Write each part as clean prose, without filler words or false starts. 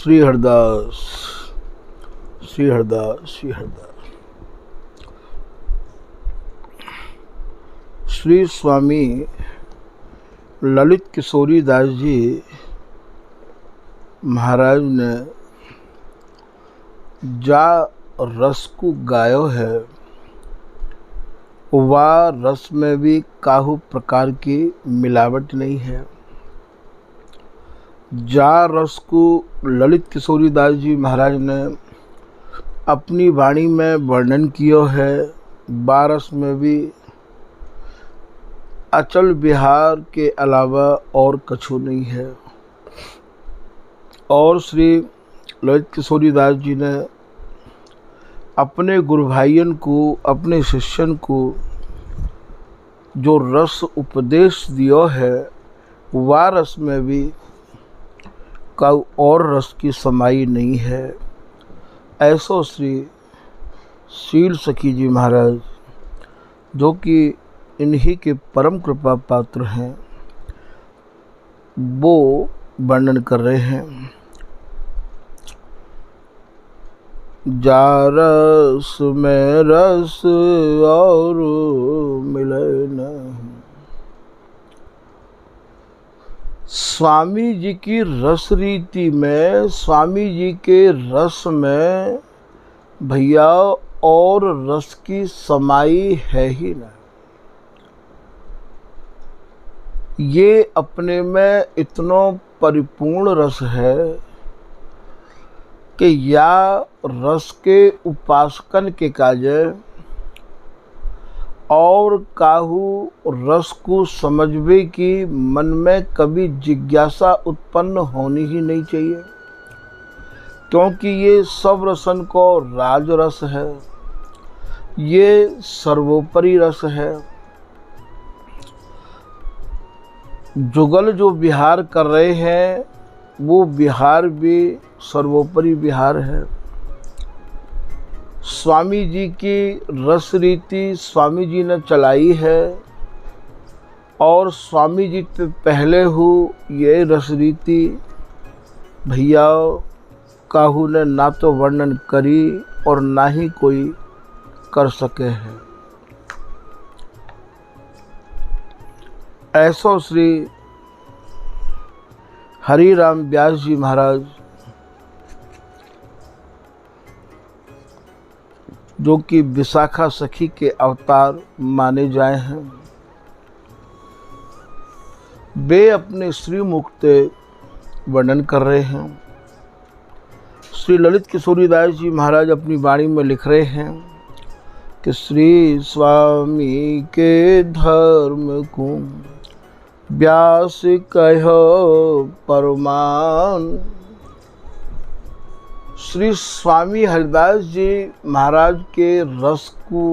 श्री हरदास श्री हरदास श्री हरदास। श्री स्वामी ललित किशोरी दास जी महाराज ने जा रस को गायो है, वह रस में भी काहू प्रकार की मिलावट नहीं है। जा रस को ललित किशोरी दास जी महाराज ने अपनी वाणी में वर्णन किया है। बारस में भी अचल बिहार के अलावा और कछु नहीं है। और श्री ललित किशोरी दास जी ने अपने गुरु भाइयों को, अपने शिष्यन को जो रस उपदेश दिया है, वह रस में भी का और रस की समाई नहीं है। ऐसो श्री शील सखी जी महाराज, जो कि इन्हीं के परम कृपा पात्र हैं, वो वर्णन कर रहे हैं। जा रस में रस और मिले न। स्वामी जी की रस रीति में, स्वामी जी के रस में भैया और रस की समाई है ही ना। ये अपने में इतना परिपूर्ण रस है कि या रस के उपासकन के काजे और काहू रस को समझवे की मन में कभी जिज्ञासा उत्पन्न होनी ही नहीं चाहिए, क्योंकि ये सब रसन को राज रस है, ये सर्वोपरि रस है। जुगल जो विहार कर रहे हैं, वो विहार भी सर्वोपरि विहार है। स्वामी जी की रस रीति स्वामी जी ने चलाई है, और स्वामी जी से पहले हो ये रस रीति भैया काहू ने ना तो वर्णन करी और ना ही कोई कर सके हैं। ऐसो श्री हरि राम व्यास जी महाराज, जो कि विशाखा सखी के अवतार माने जाए हैं, वे अपने श्री मुख से वर्णन कर रहे हैं। श्री ललित किशोरी दास जी महाराज अपनी वाणी में लिख रहे हैं कि श्री स्वामी के धर्म को व्यास कहो परमान। श्री स्वामी हरिदास जी महाराज के रस को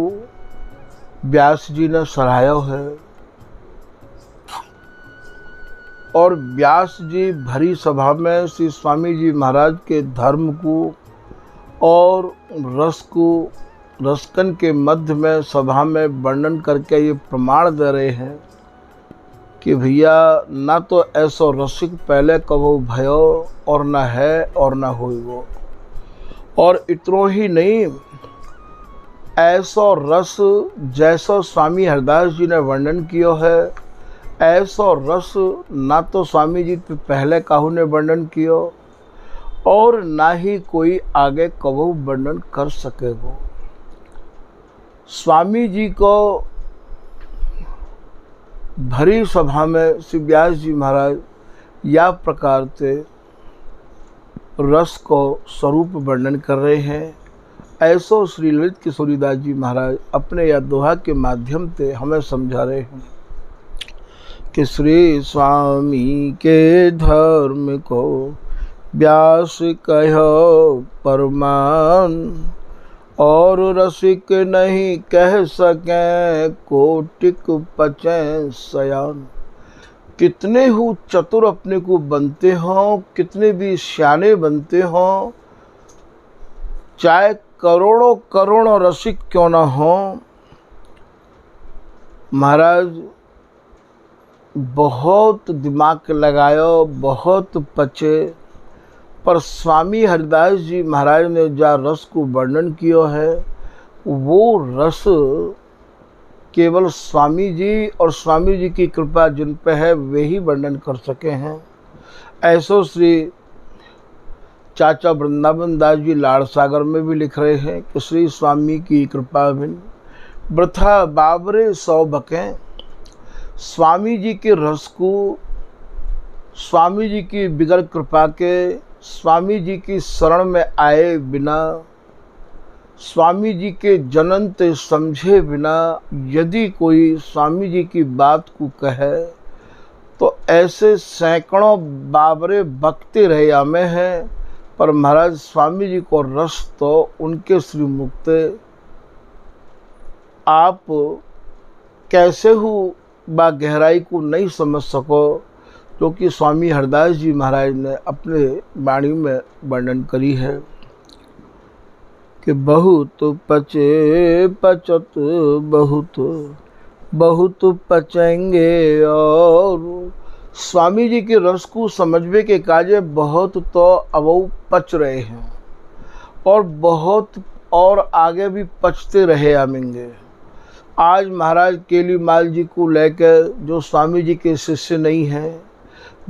व्यास जी ने सराहा है, और व्यास जी भरी सभा में श्री स्वामी जी महाराज के धर्म को और रस को रसकन के मध्य में सभा में वर्णन करके ये प्रमाण दे रहे हैं कि भैया ना तो ऐसो रसिक पहले कबो भयो और ना है और ना होई वो। और इतना ही नहीं, ऐसो रस जैसो स्वामी हरदास जी ने वर्णन किया है, ऐसो रस ना तो स्वामी जी पे पहले काहू ने वर्णन किया और ना ही कोई आगे कबो वर्णन कर सकेगा। स्वामी जी को भरी सभा में श्री व्यास जी महाराज या प्रकार से रस को स्वरूप वर्णन कर रहे हैं। ऐसो श्री ललित किशोरी दास जी महाराज अपने या दोहा के माध्यम से हमें समझा रहे हैं कि श्री स्वामी के धर्म को व्यास कहो परमान, और रसिक नहीं कह सके कोटिक पचे सयान। कितने ही चतुर अपने को बनते हों, कितने भी सियाने बनते हों, चाहे करोड़ों करोड़ों रसिक क्यों ना हों, महाराज बहुत दिमाग लगायो, बहुत पचे, पर स्वामी हरिदास जी महाराज ने जा रस को वर्णन किया है, वो रस केवल स्वामी जी और स्वामी जी की कृपा जिन पे है वे ही वर्णन कर सके हैं। ऐसो श्री चाचा वृंदावन दास जी लाड़ सागर में भी लिख रहे हैं कि श्री स्वामी की कृपा बिन वृथा बाबरे सौ बकें। स्वामी जी के रस को, स्वामी जी की बिगड़ कृपा के, स्वामी जी की शरण में आए बिना, स्वामी जी के जनंत समझे बिना यदि कोई स्वामी जी की बात को कहे तो ऐसे सैकड़ों बाबरे बकते रहे आमे हैं, पर महाराज स्वामी जी को रस तो उनके श्रीमुख से आप कैसे हो बा गहराई को नहीं समझ सको, जो कि स्वामी हरदास जी महाराज ने अपने वाणी में वर्णन करी है कि बहुत पचे पचत बहुत बहुत पचेंगे। और स्वामी जी के रस को समझने के काजे बहुत तो अवौ पच रहे हैं और बहुत और आगे भी पचते रहे आमेंगे। आज महाराज केलीमाल जी को लेकर जो स्वामी जी के शिष्य नहीं हैं,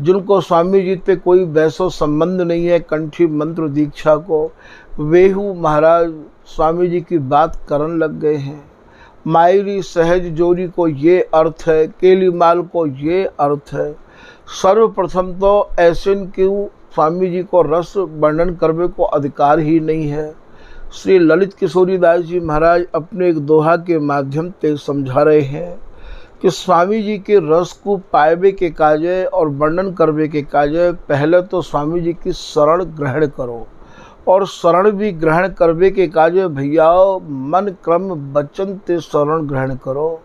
जिनको स्वामी जी पे कोई वैसा संबंध नहीं है कंठी मंत्र दीक्षा को, वेहू महाराज स्वामी जी की बात करन लग गए हैं। मायरी सहज जोरी को ये अर्थ है, केलीमाल को ये अर्थ है। सर्वप्रथम तो ऐसे क्यों स्वामी जी को रस वर्णन करने को अधिकार ही नहीं है। श्री ललित किशोरी दास जी महाराज अपने एक दोहा के माध्यम से समझा रहे हैं कि स्वामी जी के रस को पाएबे के काजे और वर्णन करने के काजे पहले तो स्वामी जी की शरण ग्रहण करो, और शरण भी ग्रहण करने के काजे भैया मन क्रम वचन ते शरण ग्रहण करो।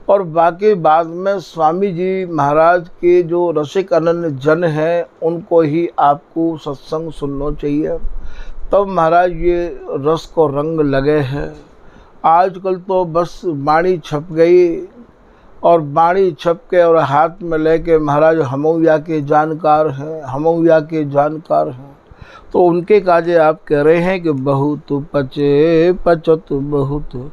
और बाकी बाद में स्वामी जी महाराज के जो रसिक अनन्य जन हैं उनको ही आपको सत्संग सुनना चाहिए, तब महाराज ये रस को रंग लगे हैं। आजकल तो बस बाणी छप गई और बाणी छप के और हाथ में लेके महाराज हमौया के जानकार हैं, हमौया के जानकार हैं। तो उनके काजे आप कह रहे हैं कि बहुत पचे पचत बहुत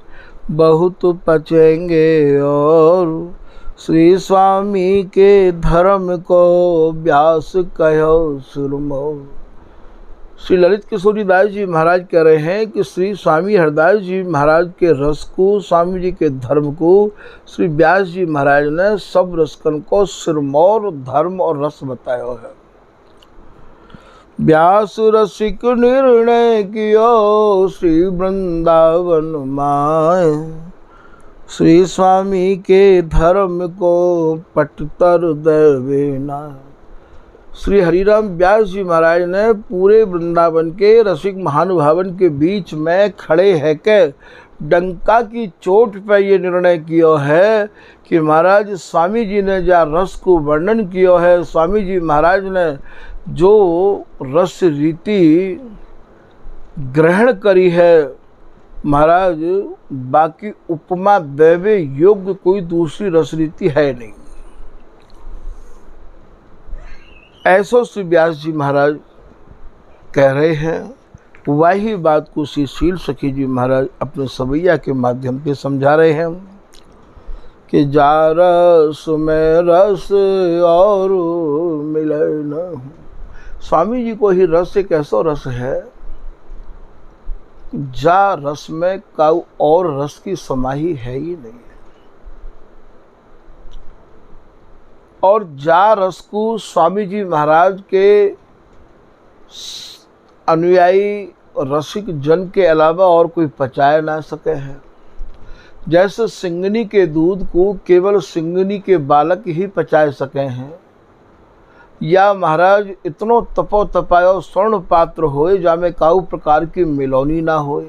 बहुत पचेंगे। और श्री स्वामी के धर्म को व्यास कहो सुरमो। श्री ललित किशोरी दास जी महाराज कह रहे हैं कि श्री स्वामी हरदास जी महाराज के रस को, स्वामी जी के धर्म को श्री व्यास जी महाराज ने सब रसकन को सिरमौर धर्म और रस बताया है। व्यास रसिक निर्णय कियो श्री वृंदावन माय, श्री स्वामी के धर्म को पटतर देवेना। श्री हरिराम व्यास जी महाराज ने पूरे वृंदावन के रसिक महानुभावन के बीच में खड़े है के डंका की चोट पर यह निर्णय किया है कि महाराज स्वामी जी ने जा रस को वर्णन किया है, स्वामी जी महाराज ने जो रस रीति ग्रहण करी है, महाराज बाकी उपमा देवे योग्य कोई दूसरी रस रीति है नहीं। ऐसो श्री व्यास जी महाराज कह रहे हैं। वही बात को श्री शील सखी जी महाराज अपने सवैया के माध्यम से समझा रहे हैं कि जा रस में रस और मिले न। स्वामी जी को ही रस एक ऐसा रस है, जा रस में काऊ और रस की समाही है ही नहीं। और जा रस को स्वामी जी महाराज के अनुयायी रसिक जन के अलावा और कोई पचाए ना सके हैं। जैसे सिंगनी के दूध को केवल सिंगनी के बालक ही पचाए सके हैं, या महाराज इतनो तपो तपायो स्वर्ण पात्र होए जामे काऊ प्रकार की मिलौनी ना होए,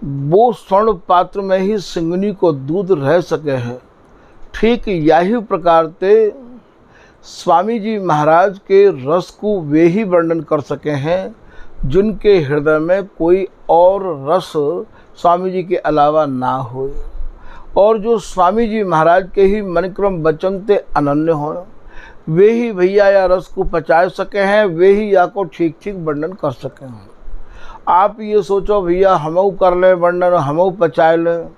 वो स्वर्ण पात्र में ही सिंगनी को दूध रह सके हैं। ठीक यही प्रकार से स्वामी जी महाराज के रस को वे ही वर्णन कर सके हैं जिनके हृदय में कोई और रस स्वामी जी के अलावा ना हो, और जो स्वामी जी महाराज के ही मन क्रम वचन ते अनन्य हो। वे ही भैया या रस को पचा सके हैं, वे ही या को ठीक ठीक वर्णन कर सके हैं। आप ये सोचो भैया हमऊ कर लें वर्णन, हमऊ पचा लें,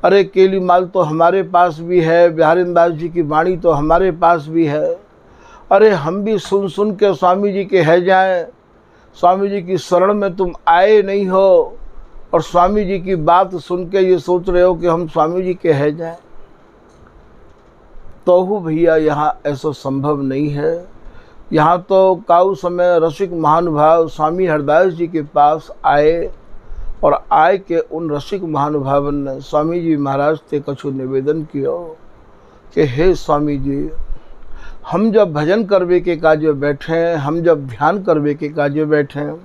अरे केली माल तो हमारे पास भी है, बिहारीदास जी की वाणी तो हमारे पास भी है, अरे हम भी सुन सुन के स्वामी जी के है जाएं, स्वामी जी की शरण में तुम आए नहीं हो और स्वामी जी की बात सुन के ये सोच रहे हो कि हम स्वामी जी के है जाएं, तो भैया यहाँ ऐसा संभव नहीं है। यहाँ तो काऊ समय रसिक महानुभाव स्वामी हरदास जी के पास आए और आए के उन रसिक महानुभावन ने स्वामी जी महाराज से कछु निवेदन किया कि हे स्वामी जी, हम जब भजन करवे के काजे बैठे हैं, हम जब ध्यान करवे के काजे बैठे हैं,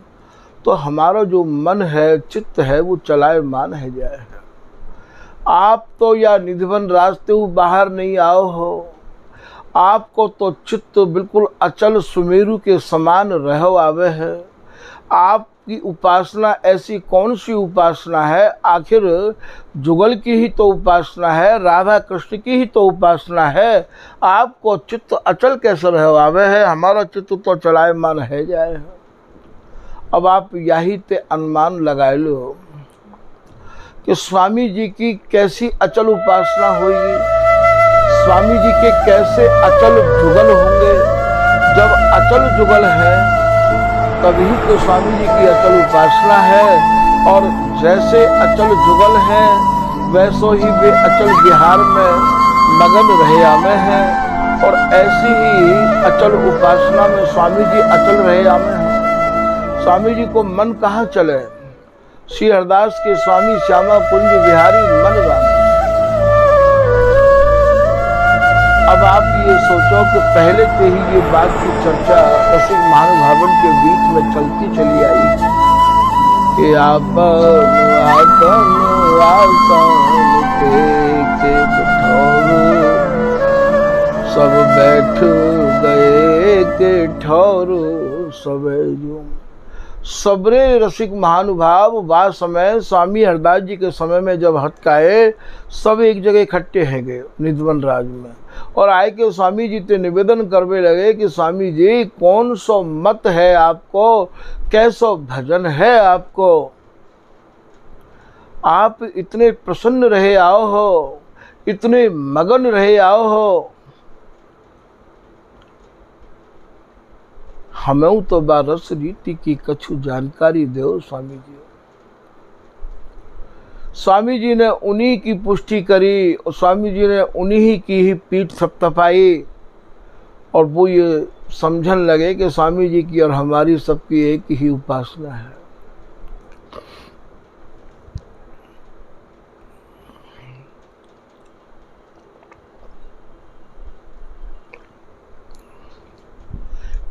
तो हमारा जो मन है, चित्त है, वो चलायमान है जाए है। आप तो या निधिवन रास्ते बाहर नहीं आओ हो, आपको तो चित्त बिल्कुल अचल सुमेरु के समान रहो आवे है। आपकी उपासना ऐसी कौन सी उपासना है, आखिर जुगल की ही तो उपासना है, राधा कृष्ण की ही तो उपासना है, आपको चित्त अचल कैसे रहो आवे है, हमारा चित्त तो चलायमान है जाए है। अब आप यही ते अनुमान लगाए लो कि स्वामी जी की कैसी अचल उपासना होगी, स्वामी जी के कैसे अचल जुगल होंगे। जब अचल जुगल है तभी तो स्वामी जी की अचल उपासना है, और जैसे अचल जुगल है वैसो ही वे अचल बिहार में मगन रहे आमे हैं, और ऐसी ही अचल उपासना में स्वामी जी अचल रहे आमे हैं। स्वामी जी को मन कहाँ चले, श्री हरदास के स्वामी श्यामा कुंज बिहारी मन राम। अब आप ये सोचो कि पहले से ही ये बात की चर्चा रसिक महानुभावन के बीच में चलती चली आई कि आपन आसन के ठौर सब बैठ गए के ठौर सबे जो। सबरे रसिक महानुभाव वह समय स्वामी हरदास जी के समय में जब हटकाए, सब एक जगह इकट्ठे हैं गए निधवन राज में, और आए के स्वामी जी से निवेदन करने लगे कि स्वामी जी कौन सो मत है आपको, कैसो भजन है आपको, आप इतने प्रसन्न रहे आओ हो, इतने मगन रहे आओ हो, हमें तो बा रस रीति की कछु जानकारी दो स्वामी जी। स्वामी जी ने उन्हीं की पुष्टि करी और स्वामी जी ने उन्हीं की ही पीठ थपथपाई, और वो ये समझन लगे कि स्वामी जी की और हमारी सबकी एक ही उपासना है।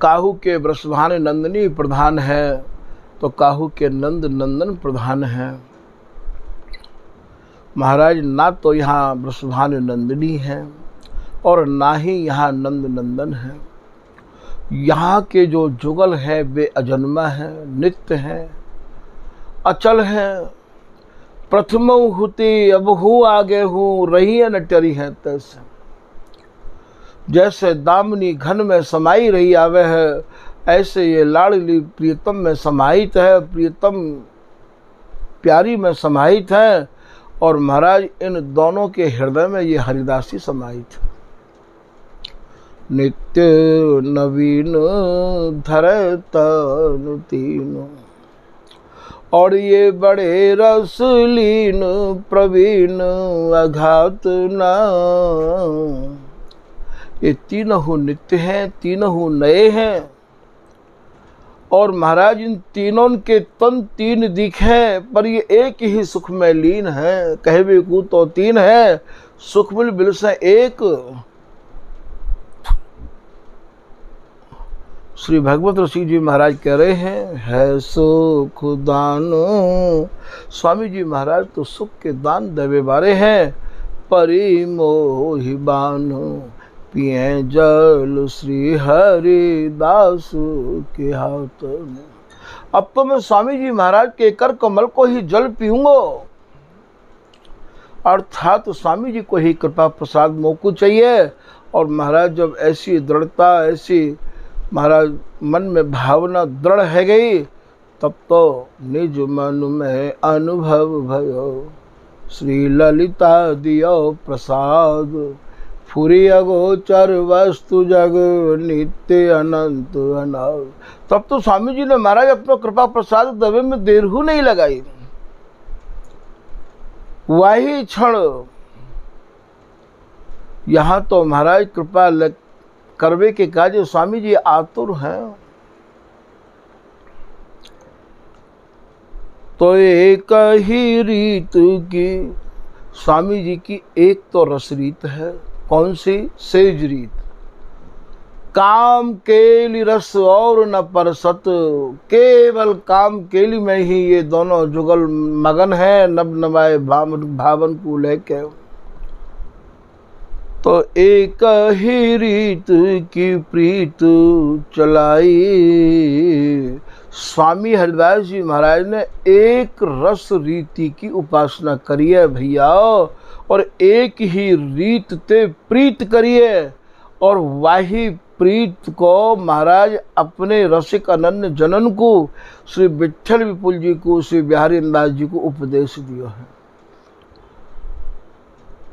काहू के वृषभान नंदनी प्रधान है तो काहू के नंद नंदन प्रधान है। महाराज ना तो यहाँ वृषभान नंदनी है और ना ही यहाँ नंद नंदन है। यहाँ के जो जुगल है वे अजन्मा है, नित्य है, अचल है। प्रथम हुती अब हूँ आगे हूँ, रही न टरी है तैसे। जैसे दामनी घन में समाई रही आवे है, ऐसे ये लाडली प्रियतम में समाहित है, प्रियतम प्यारी में समाहित है, और महाराज इन दोनों के हृदय में ये हरिदासी समाहित है। नित्य नवीन धरे तनु तीनों, और ये बड़े रसलीन प्रवीण अघात ना। ये तीनों नित्य हैं, तीनों नए हैं, और महाराज इन तीनों के तन तीन दिख हैं, पर ये एक ही सुख में लीन है। कहवे को तो तीन है, सुख मिल बिल से एक। श्री भगवत ऋषि जी महाराज कह रहे हैं, है सुख दान। स्वामी जी महाराज तो सुख के दान देवे बारे हैं। परि मोहि बानो पिए जल श्री हरिदास के हाथ में। अब तो मैं स्वामी जी महाराज के कर कमल को ही जल पीऊंगा, अर्थात स्वामी जी को ही कृपा प्रसाद मोको चाहिए, और महाराज जब ऐसी दृढ़ता, ऐसी महाराज मन में भावना दृढ़ है गई, तब तो निज मन में अनुभव भयो, श्री ललिता दियो प्रसाद, फुरी अगोचर वस्तु जग नित्य अनंत अनाद। तब तो स्वामी जी ने महाराज अपना कृपा प्रसाद दबे में देर ही नहीं लगाई। वही क्षण यहाँ तो महाराज कृपा करवे के काज स्वामी जी आतुर हैं। तो एक ही रीत की स्वामी जी की एक तो रस रीत है। कौन सी? सेज रीत। काम केली रस और न परसत, केवल काम केली में ही ये दोनों जुगल मगन है, नब नवाए भावन को लेके। तो एक ही रीत की प्रीत चलाई। स्वामी हरिदास जी महाराज ने एक रस रीति की उपासना करी है भैया, और एक ही रीत ते प्रीत करिए, और वही प्रीत को महाराज अपने रसिक अनन्य जनन को, श्री विट्ठल विपुल जी को, श्री बिहारी दास जी को उपदेश दिया है।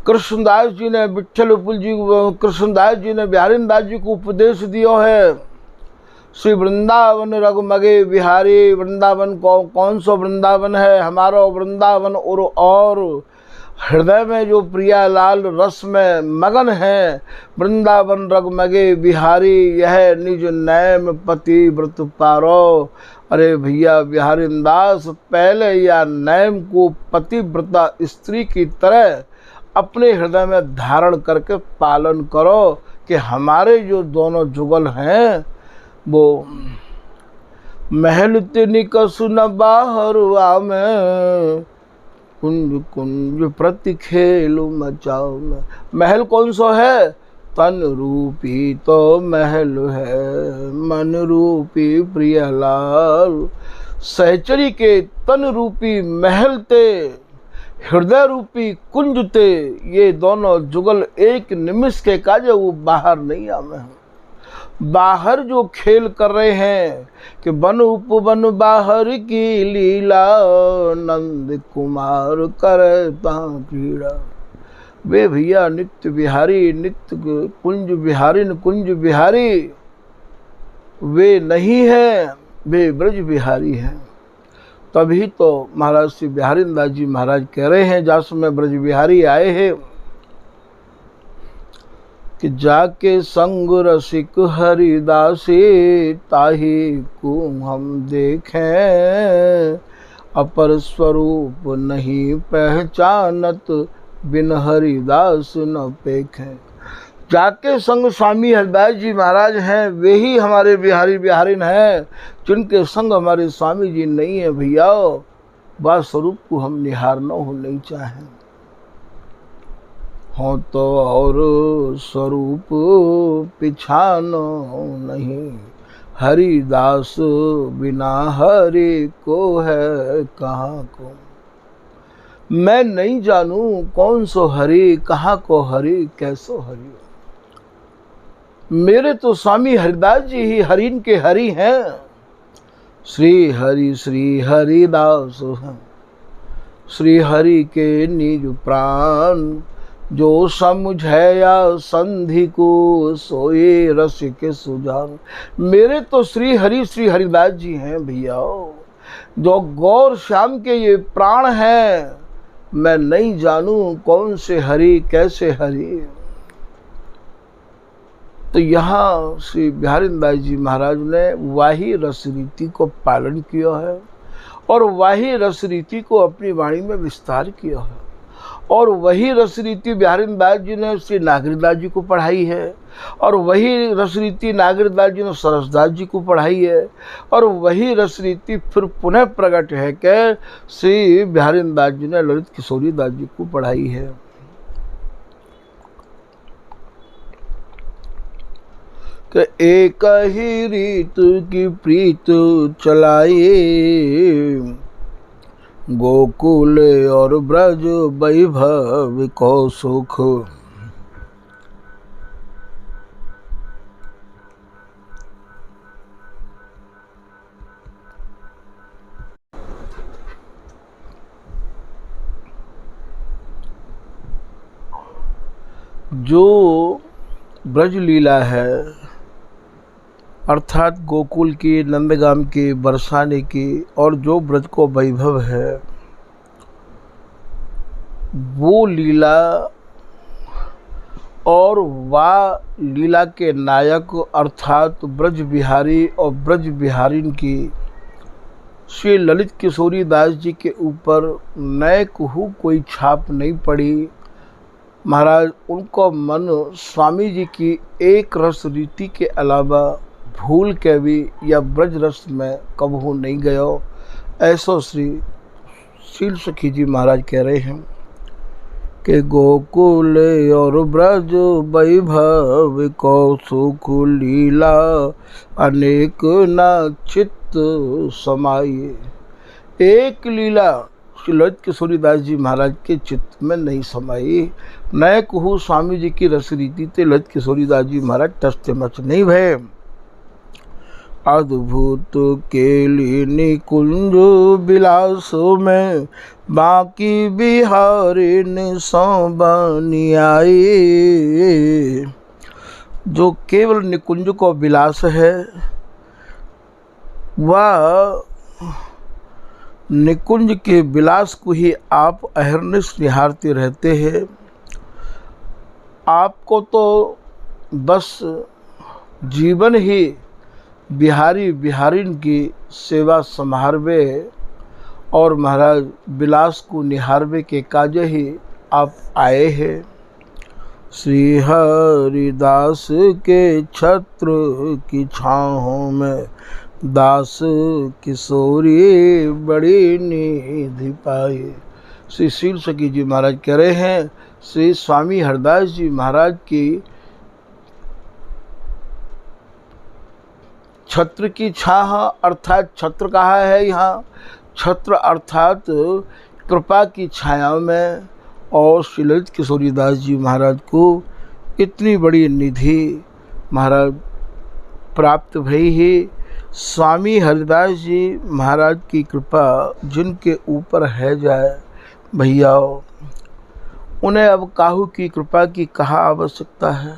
कृष्णदास जी ने विट्ठल विपुल जी को, कृष्णदास जी ने बिहारी दास जी को उपदेश दिया है। श्री वृंदावन रघुमगे बिहारी, वृंदावन कौन सा वृंदावन है? हमारा वृंदावन। और हृदय में जो प्रिया लाल रस में मगन है, वृंदावन रघुमगे बिहारी, यह निज नैम पति व्रत पारो। अरे भैया बिहारी दास, पहले या नैम को पतिव्रता स्त्री की तरह अपने हृदय में धारण करके पालन करो, कि हमारे जो दोनों जुगल हैं वो महल तिनिक सुन बाहरुआ में, कुंज कुंज प्रति खेलु मचाओ में। महल कौन सा है? तन रूपी तो महल है, मन रूपी प्रियलाल। सहचरी के तन रूपी महल ते, हृदय रूपी कुंज ते, ये दोनों जुगल एक निमिष के काज वो बाहर नहीं आवे। बाहर जो खेल कर रहे हैं कि बन उपवन बाहर की लीला, नंद कुमार करता क्रीड़ा। वे भैया नित्य बिहारी, नित्य कुंज बिहारी, कुंज बिहारी वे नहीं है, वे ब्रज बिहारी हैं। तभी तो महाराज श्री बिहारी दास जी महाराज कह रहे हैं, जास में ब्रज बिहारी आए हैं, कि जाके संग रसिक हरिदासी, ताही को हम देखें, अपर स्वरूप नहीं पहचानत, बिन हरिदास न पेखें। जाके संग स्वामी हरिदास जी महाराज हैं, वे ही हमारे बिहारी बिहारिन हैं, जिनके संग हमारे स्वामी जी नहीं है भैया। वह स्वरूप को हम निहारना हो नहीं चाहें, हो तो और स्वरूप पिछानो नहीं, हरिदास बिना हरि को है कहाँ को। मैं नहीं जानूं कौन सो हरि, कहाँ को हरि, कैसो हरि। मेरे तो स्वामी हरिदास जी ही हरिन के हरि हैं। श्री हरिदास हैं, श्री हरि के निज प्राण, जो समझया संधि को, सोए रस के सुजान। मेरे तो श्री हरिदास जी हैं भैया, जो गौर श्याम के ये प्राण हैं। मैं नहीं जानूं कौन से हरि, कैसे हरि। तो यहाँ श्री बिहारी दास जी महाराज ने वही रस रीति को पालन किया है, और वही रस रीति को अपनी वाणी में विस्तार किया है। और वही रस रीति बिहारी दास जी ने श्री नागरीदास जी को पढ़ाई है, और वही रस रीति नागरीदास जी ने सरसदास जी को पढ़ाई है, और वही रस रीति फिर पुनः प्रकट है कि श्री बिहारी दास जी ने ललित किशोरी दास जी को पढ़ाई है। कि एक ही रीत की प्रीत चलाई, गोकुल और ब्रज वैभव को सुख। जो ब्रज लीला है अर्थात गोकुल की, नंदगाम की, बरसाने की, और जो ब्रज को वैभव है वो लीला और वा लीला के नायक अर्थात ब्रज बिहारी और ब्रज बिहारिन की श्री ललित किशोरी दास जी के ऊपर नए कहू कोई छाप नहीं पड़ी। महाराज उनको मन स्वामी जी की एक रस रीति के अलावा भूल के भी या ब्रज रस में कबहू नहीं गयो। ऐसो श्री शील सखी जी महाराज कह रहे हैं कि गोकुल और ब्रज वैभव कौसुक लीला अनेक न चित्त समाये। एक लीला श्री ललित किशोरी दास जी महाराज के चित्त में नहीं समाई। नए कहू स्वामी जी की रस रीति ते ललित किशोरी दास जी महाराज टस्ते मच नहीं भय। अद्भुत केली निकुंज बिलास में बाकी बिहारिन सो बनी आई। जो केवल निकुंज को विलास है वह निकुंज के विलास को ही आप अहर्निश निहारते रहते हैं। आपको तो बस जीवन ही बिहारी बिहारिन की सेवा संभारवे और महाराज विलास को निहारवे के काज ही आप आए हैं। श्री हरिदास के छत्र की छाहों में दास किशोरी बड़ी निधि पाए। श्री शील सखी जी महाराज कह रहे हैं श्री स्वामी हरदास जी महाराज की छत्र की छाह अर्थात छत्र कहा है यहाँ, छत्र अर्थात कृपा की छाया में, और श्री ललित किशोरी दास जी महाराज को इतनी बड़ी निधि महाराज प्राप्त भई ही। स्वामी हरिदास जी महाराज की कृपा जिनके ऊपर है जाए भैया, उन्हें अब काहू की कृपा की कहाँ आवश्यकता है।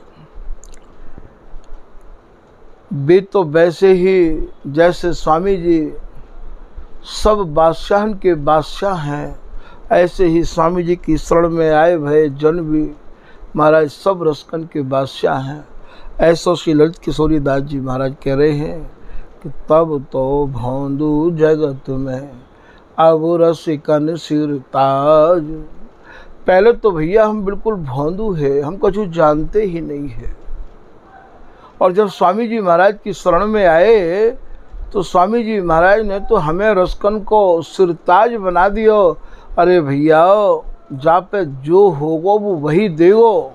वे तो वैसे ही जैसे स्वामी जी सब बादशाहन के बादशाह हैं, ऐसे ही स्वामी जी की शरण में आए भय जन भी महाराज सब रसकन के बादशाह हैं। ऐसा श्री ललित किशोरी दास जी महाराज कह रहे हैं कि तब तो भौंदू जगत में अब रसिकन सिर ताज। पहले तो भैया हम बिल्कुल भौंदू है, हम कुछ जानते ही नहीं है, और जब स्वामी जी महाराज की शरण में आए तो स्वामी जी महाराज ने तो हमें रसकन को सिरताज बना दियो। अरे भैया जा पे जो होगो वो वही देगो।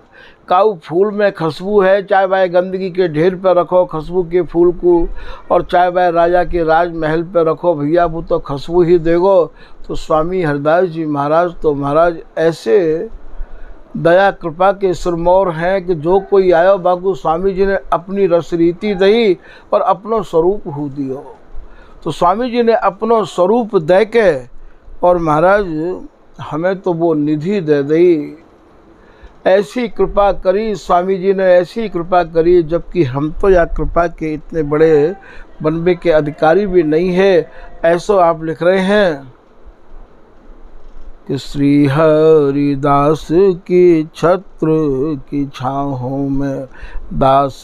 काऊ फूल में खुशबू है, चाहे वह गंदगी के ढेर पर रखो खुशबू के फूल को, और चाहे वह राजा के राजमहल पर रखो भैया वो तो खुशबू ही देगो। तो स्वामी हरदास जी महाराज तो महाराज ऐसे दया कृपा के सिरमौर हैं कि जो कोई आयो बाकू स्वामी जी ने अपनी रस रीति दई और अपनो स्वरूप हो दियो। तो स्वामी जी ने अपनो स्वरूप दे के और महाराज हमें तो वो निधि दे दी। ऐसी कृपा करी स्वामी जी ने, ऐसी कृपा करी, जबकि हम तो या कृपा के इतने बड़े बनबे के अधिकारी भी नहीं है। ऐसो आप लिख रहे हैं कि श्री हरिदास की छत्र की छाहों में दास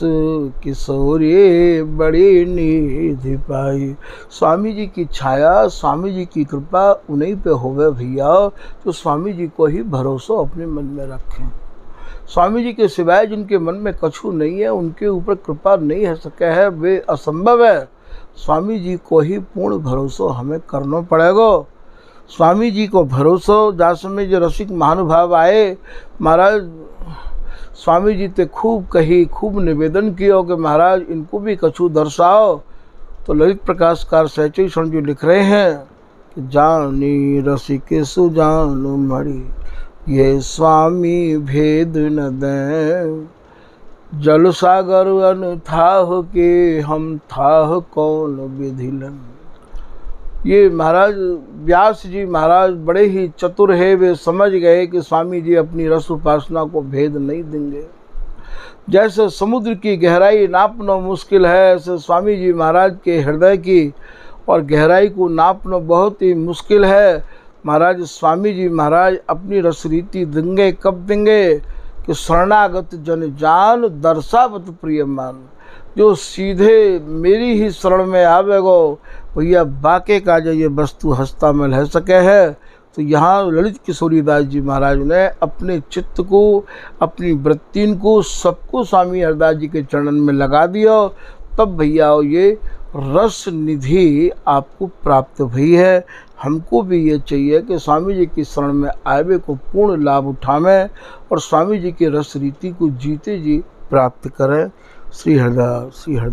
किशोरी बड़ी निधि पाई। स्वामी जी की छाया, स्वामी जी की कृपा उन्हीं पे होवे भैया, तो स्वामी जी को ही भरोसा अपने मन में रखें। स्वामी जी के सिवाय जिनके मन में कछु नहीं है, उनके ऊपर कृपा नहीं हो सके है, वे असंभव है। स्वामी जी को ही पूर्ण भरोसा हमें करना पड़ेगा। स्वामी जी को भरोसा दास में जो रसिक महानुभाव आए महाराज स्वामी जी ते खूब कही, खूब निवेदन किया कि महाराज इनको भी कछु दर्शाओ। तो ललित प्रकाशकार सहचरी शरण जी लिख रहे हैं कि जानी रसिक सुजान मणि ये स्वामी भेद न दें, जल सागर अन थाह के हम थाह कौन विधिलन। ये महाराज व्यास जी महाराज बड़े ही चतुर है, वे समझ गए कि स्वामी जी अपनी रस उपासना को भेद नहीं देंगे। जैसे समुद्र की गहराई नापना मुश्किल है, ऐसे स्वामी जी महाराज के हृदय की और गहराई को नापना बहुत ही मुश्किल है। महाराज स्वामी जी महाराज अपनी रस रीति देंगे, कब देंगे कि शरणागत जन जान दर्शावत प्रिय मान। जो सीधे मेरी ही शरण में आवेगो भैया बाके का जो ये वस्तु हस्ता में रह सके है। तो यहाँ ललित किशोरीदास जी महाराज ने अपने चित्त को, अपनी वृत्तिन को, सबको स्वामी हरदास जी के चरणन में लगा दिया। तब भैया ये रस निधि आपको प्राप्त हुई है। हमको भी ये चाहिए कि स्वामी जी की शरण में आवे को पूर्ण लाभ उठावें और स्वामी जी के रस रीति को जीते जी प्राप्त करें। श्री हरदास, श्री हरदास।